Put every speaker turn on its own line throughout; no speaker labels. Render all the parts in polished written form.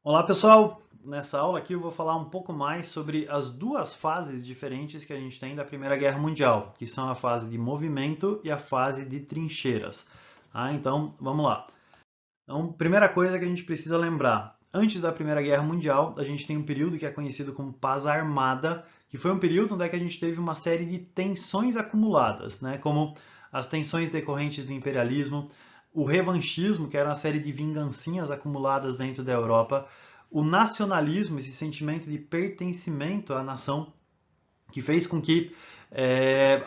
Olá pessoal, nessa aula aqui eu vou falar um pouco mais sobre as duas fases diferentes que a gente tem da Primeira Guerra Mundial, que são a fase de movimento e a fase de trincheiras. Então, vamos lá. Então, primeira coisa que a gente precisa lembrar, antes da Primeira Guerra Mundial, a gente tem um período que é conhecido como Paz Armada, que foi um período onde a gente teve uma série de tensões acumuladas, como as tensões decorrentes do imperialismo, o revanchismo, que era uma série de vingancinhas acumuladas dentro da Europa, o nacionalismo, esse sentimento de pertencimento à nação, que fez com que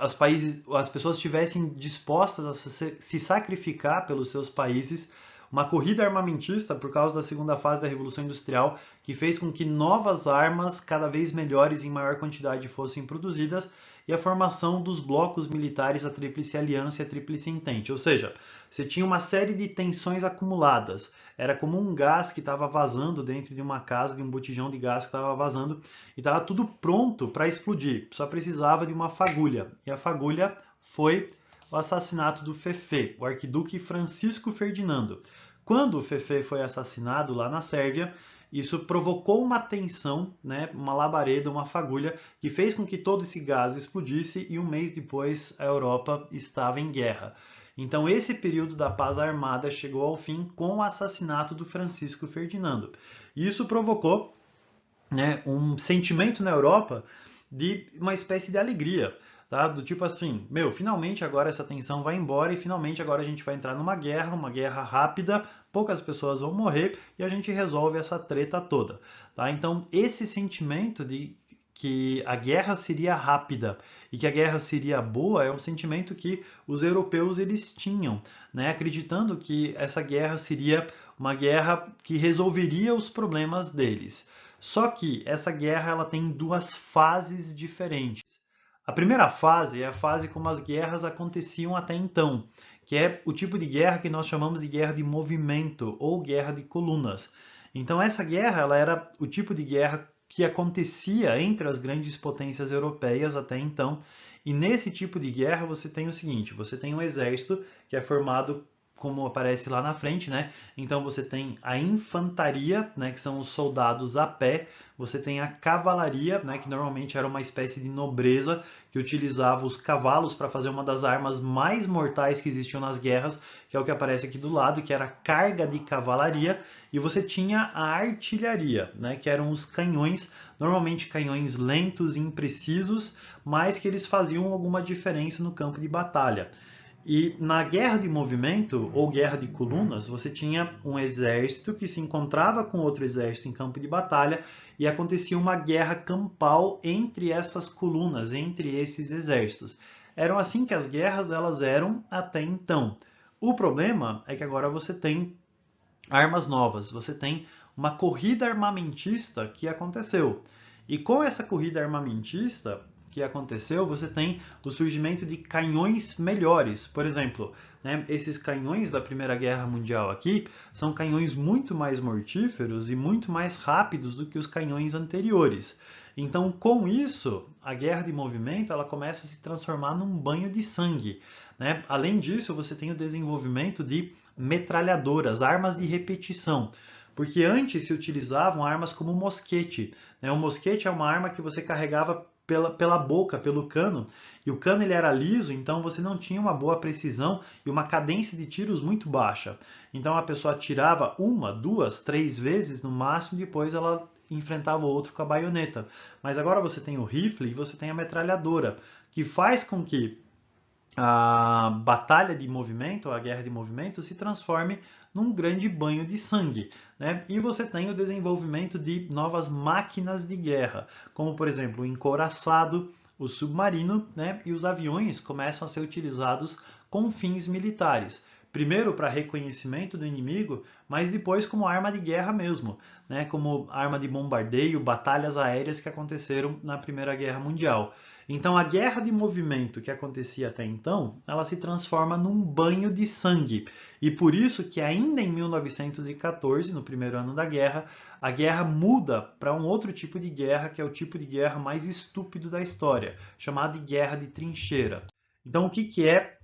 as pessoas estivessem dispostas a se sacrificar pelos seus países, uma corrida armamentista por causa da segunda fase da Revolução Industrial, que fez com que novas armas cada vez melhores em maior quantidade fossem produzidas, e a formação dos blocos militares, a Tríplice Aliança e a Tríplice Entente. Ou seja, você tinha uma série de tensões acumuladas. Era como um gás que estava vazando dentro de uma casa, de um botijão de gás que estava vazando, e estava tudo pronto para explodir. Só precisava de uma fagulha. E a fagulha foi o assassinato do Fefe, o arquiduque Francisco Ferdinando. Quando o Fefe foi assassinado lá na Sérvia, isso provocou uma tensão, uma labareda, uma fagulha, que fez com que todo esse gás explodisse e um mês depois a Europa estava em guerra. Então esse período da paz armada chegou ao fim com o assassinato do Francisco Ferdinando. Isso provocou um sentimento na Europa de uma espécie de alegria. Tá? Do tipo assim, finalmente agora essa tensão vai embora e finalmente agora a gente vai entrar numa guerra, uma guerra rápida, poucas pessoas vão morrer e a gente resolve essa treta toda. Tá? Então, esse sentimento de que a guerra seria rápida e que a guerra seria boa é um sentimento que os europeus eles tinham, acreditando que essa guerra seria uma guerra que resolveria os problemas deles. Só que essa guerra ela tem duas fases diferentes. A primeira fase é a fase como as guerras aconteciam até então, que é o tipo de guerra que nós chamamos de guerra de movimento ou guerra de colunas. Então essa guerra ela era o tipo de guerra que acontecia entre as grandes potências europeias até então. E nesse tipo de guerra você tem o seguinte, você tem um exército que é formado como aparece lá na frente, Então você tem a infantaria, que são os soldados a pé, você tem a cavalaria, que normalmente era uma espécie de nobreza que utilizava os cavalos para fazer uma das armas mais mortais que existiam nas guerras, que é o que aparece aqui do lado, que era a carga de cavalaria, e você tinha a artilharia, que eram os canhões, normalmente canhões lentos e imprecisos, mas que eles faziam alguma diferença no campo de batalha. E na guerra de movimento ou guerra de colunas, você tinha um exército que se encontrava com outro exército em campo de batalha e acontecia uma guerra campal entre essas colunas, entre esses exércitos. Eram assim que as guerras elas eram até então. O problema é que agora você tem armas novas, você tem uma corrida armamentista que aconteceu. E com essa corrida armamentista que aconteceu, você tem o surgimento de canhões melhores. Por exemplo, esses canhões da Primeira Guerra Mundial aqui são canhões muito mais mortíferos e muito mais rápidos do que os canhões anteriores. Então, com isso, a guerra de movimento ela começa a se transformar num banho de sangue. Além disso, você tem o desenvolvimento de metralhadoras, armas de repetição. Porque antes se utilizavam armas como mosquete. O mosquete é uma arma que você carregava pela boca, pelo cano, e o cano ele era liso, então você não tinha uma boa precisão e uma cadência de tiros muito baixa. Então a pessoa atirava uma, duas, três vezes no máximo, depois ela enfrentava o outro com a baioneta. Mas agora você tem o rifle e você tem a metralhadora, que faz com que a batalha de movimento, a guerra de movimento, se transforme num grande banho de sangue. E você tem o desenvolvimento de novas máquinas de guerra, como por exemplo o encouraçado, o submarino, e os aviões começam a ser utilizados com fins militares. Primeiro para reconhecimento do inimigo, mas depois como arma de guerra mesmo, como arma de bombardeio, batalhas aéreas que aconteceram na Primeira Guerra Mundial. Então a guerra de movimento que acontecia até então, ela se transforma num banho de sangue. E por isso que ainda em 1914, no primeiro ano da guerra, a guerra muda para um outro tipo de guerra, que é o tipo de guerra mais estúpido da história, chamado de guerra de trincheira. Então o que é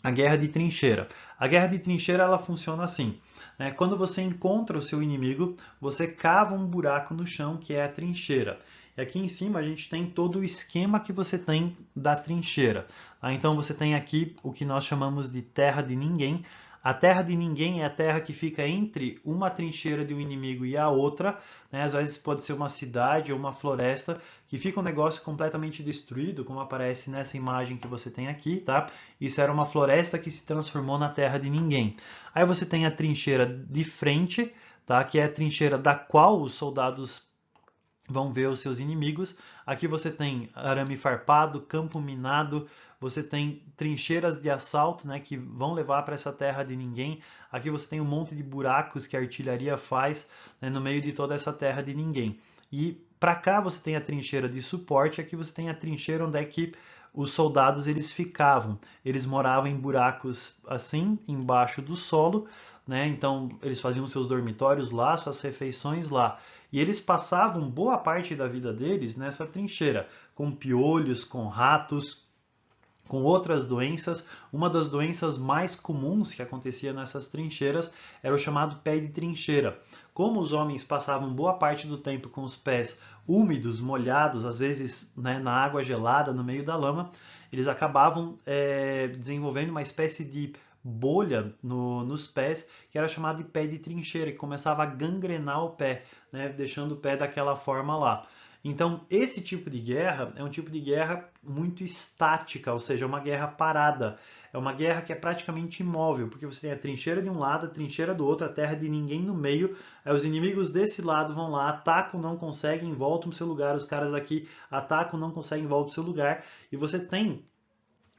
a guerra de trincheira? A guerra de trincheira ela funciona assim. né? Quando você encontra o seu inimigo, você cava um buraco no chão, que é a trincheira. E aqui em cima a gente tem todo o esquema que você tem da trincheira. Então você tem aqui o que nós chamamos de terra de ninguém. A terra de ninguém é a terra que fica entre uma trincheira de um inimigo e a outra, né? Às vezes pode ser uma cidade ou uma floresta, que fica um negócio completamente destruído, como aparece nessa imagem que você tem aqui, tá? Isso era uma floresta que se transformou na terra de ninguém. Aí você tem a trincheira de frente, tá? Que é a trincheira da qual os soldados vão ver os seus inimigos. Aqui você tem arame farpado, campo minado, você tem trincheiras de assalto, né, que vão levar para essa terra de ninguém. Aqui você tem um monte de buracos que a artilharia faz, né, no meio de toda essa terra de ninguém. E para cá você tem a trincheira de suporte, aqui você tem a trincheira onde é que os soldados eles ficavam. Eles moravam em buracos assim, embaixo do solo, né? Então eles faziam seus dormitórios lá, suas refeições lá. E eles passavam boa parte da vida deles nessa trincheira, com piolhos, com ratos, com outras doenças. Uma das doenças mais comuns que acontecia nessas trincheiras era o chamado pé de trincheira. Como os homens passavam boa parte do tempo com os pés úmidos, molhados, às vezes, né, na água gelada, no meio da lama, eles acabavam desenvolvendo uma espécie de bolha nos pés, que era chamado de pé de trincheira, que começava a gangrenar o pé, né, deixando o pé daquela forma lá. Então, esse tipo de guerra é um tipo de guerra muito estática, ou seja, uma guerra parada. É uma guerra que é praticamente imóvel, porque você tem a trincheira de um lado, a trincheira do outro, a terra de ninguém no meio. Aí os inimigos desse lado vão lá, atacam, não conseguem, voltam para o seu lugar. Os caras aqui atacam, não conseguem, voltam para o seu lugar. E você tem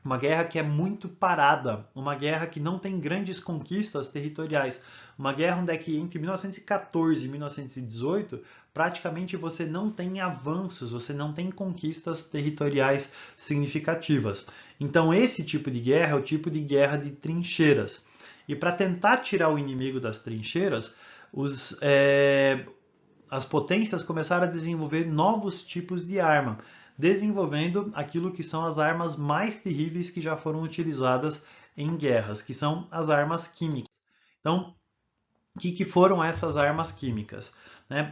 uma guerra que é muito parada, uma guerra que não tem grandes conquistas territoriais, uma guerra onde é que entre 1914 e 1918 praticamente você não tem avanços, você não tem conquistas territoriais significativas. Então esse tipo de guerra é o tipo de guerra de trincheiras. E para tentar tirar o inimigo das trincheiras, as potências começaram a desenvolver novos tipos de arma, desenvolvendo aquilo que são as armas mais terríveis que já foram utilizadas em guerras, que são as armas químicas. Então, o que foram essas armas químicas?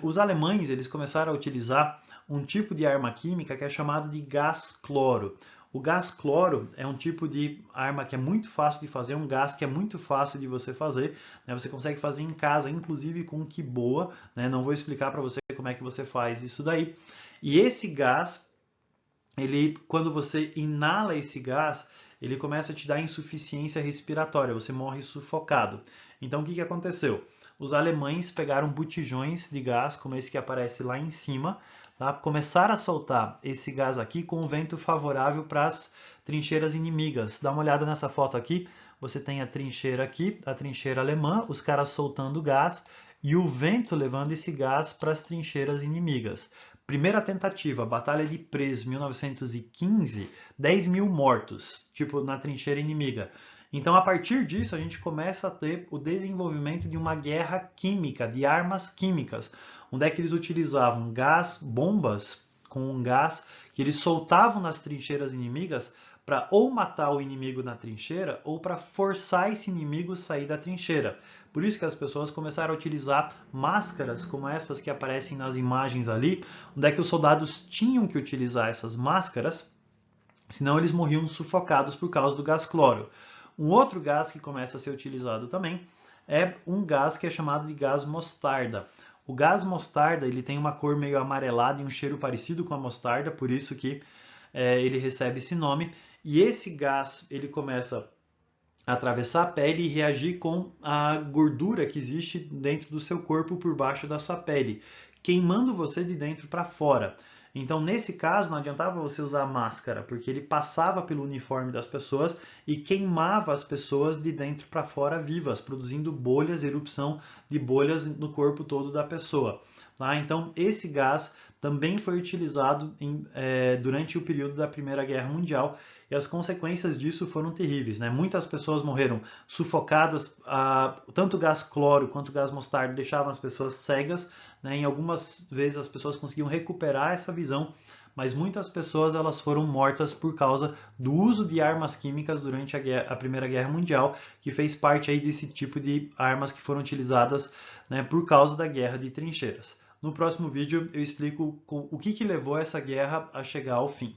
Os alemães eles começaram a utilizar um tipo de arma química que é chamado de gás cloro. O gás cloro é um tipo de arma que é muito fácil de fazer, um gás que é muito fácil de você fazer, né? Você consegue fazer em casa, inclusive com que boa, né? Não vou explicar para você como é que você faz isso daí. E esse gás, quando você inala esse gás, ele começa a te dar insuficiência respiratória, você morre sufocado. Então o que aconteceu? Os alemães pegaram botijões de gás, como esse que aparece lá em cima, tá? Começaram a soltar esse gás aqui com um vento favorável para as trincheiras inimigas. Dá uma olhada nessa foto aqui, você tem a trincheira aqui, a trincheira alemã, os caras soltando gás e o vento levando esse gás para as trincheiras inimigas. Primeira tentativa, Batalha de Prez, 1915, 10 mil mortos, tipo na trincheira inimiga. Então, a partir disso, a gente começa a ter o desenvolvimento de uma guerra química, de armas químicas, onde é que eles utilizavam gás, bombas com um gás que eles soltavam nas trincheiras inimigas para ou matar o inimigo na trincheira ou para forçar esse inimigo a sair da trincheira. Por isso que as pessoas começaram a utilizar máscaras como essas que aparecem nas imagens ali, onde é que os soldados tinham que utilizar essas máscaras, senão eles morriam sufocados por causa do gás cloro. Um outro gás que começa a ser utilizado também é um gás que é chamado de gás mostarda. O gás mostarda ele tem uma cor meio amarelada e um cheiro parecido com a mostarda, por isso que ele recebe esse nome. E esse gás ele começa a atravessar a pele e reagir com a gordura que existe dentro do seu corpo por baixo da sua pele, queimando você de dentro para fora. Então, nesse caso, não adiantava você usar máscara, porque ele passava pelo uniforme das pessoas e queimava as pessoas de dentro para fora vivas, produzindo bolhas, erupção de bolhas no corpo todo da pessoa. Tá? Então, esse gás também foi utilizado durante o período da Primeira Guerra Mundial e as consequências disso foram terríveis. Né? Muitas pessoas morreram sufocadas, tanto o gás cloro quanto o gás mostarda deixavam as pessoas cegas, né? Em algumas vezes as pessoas conseguiam recuperar essa visão, mas muitas pessoas elas foram mortas por causa do uso de armas químicas durante a Primeira Guerra Mundial, que fez parte aí desse tipo de armas que foram utilizadas, né, por causa da Guerra de Trincheiras. No próximo vídeo eu explico o que levou essa guerra a chegar ao fim.